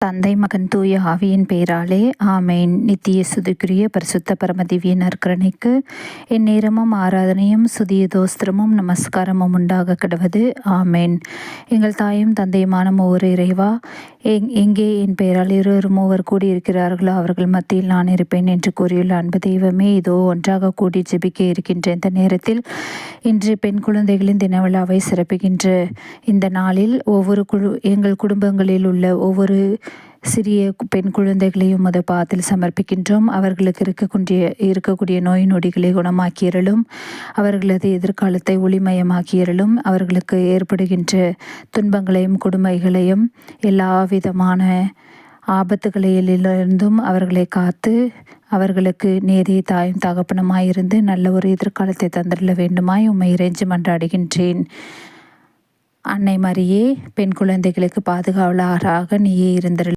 தந்தை மகன் தூய ஆவியின் பெயராலே ஆமேன். நித்திய சுதுக்குரிய பரிசுத்த பரமதிவிய நற்கரணைக்கு எந்நேரமும் ஆராதனையும் சுதிய தோஸ்திரமும் நமஸ்காரமும் உண்டாக கிடவது. ஆமேன். எங்கள் தாயும் தந்தையுமான ஒவ்வொரு இறைவா, எங்கே என் பெயரால் இருவர் மூவர் கூடியிருக்கிறார்களோ அவர்கள் மத்தியில் நான் இருப்பேன் என்று கூறியுள்ள அன்பு தெய்வமே, இதோ ஒன்றாக கூடி ஜெபிக்க இருக்கின்ற இந்த நேரத்தில் இன்று பெண் குழந்தைகளின் தின விழாவை சிறப்புகின்ற இந்த நாளில் எங்கள் குடும்பங்களில் உள்ள ஒவ்வொரு சிறிய பெண் குழந்தைகளையும் உமது பாதத்தில் சமர்ப்பிக்கின்றோம். அவர்களுக்கு இருக்கக்கூடிய நோய் நொடிகளை குணமாக்கியறலும், அவர்களது எதிர்காலத்தை ஒளிமயமாக்கியறலும், அவர்களுக்கு ஏற்படுகின்ற துன்பங்களையும் கொடுமைகளையும் எல்லா விதமான ஆபத்துகளிலிருந்தும் அவர்களை காத்து அவர்களுக்கு நேரே தாயும் தகப்பனுமாயிருந்து நல்ல ஒரு எதிர்காலத்தை தந்திட வேண்டுமாய் உம்மை இறைஞ்சி மன்றாடுகின்றேன். அன்னை மரியே, பெண் குழந்தைகளுக்கு பாதுகாவலராக நீயே இருந்தருள்.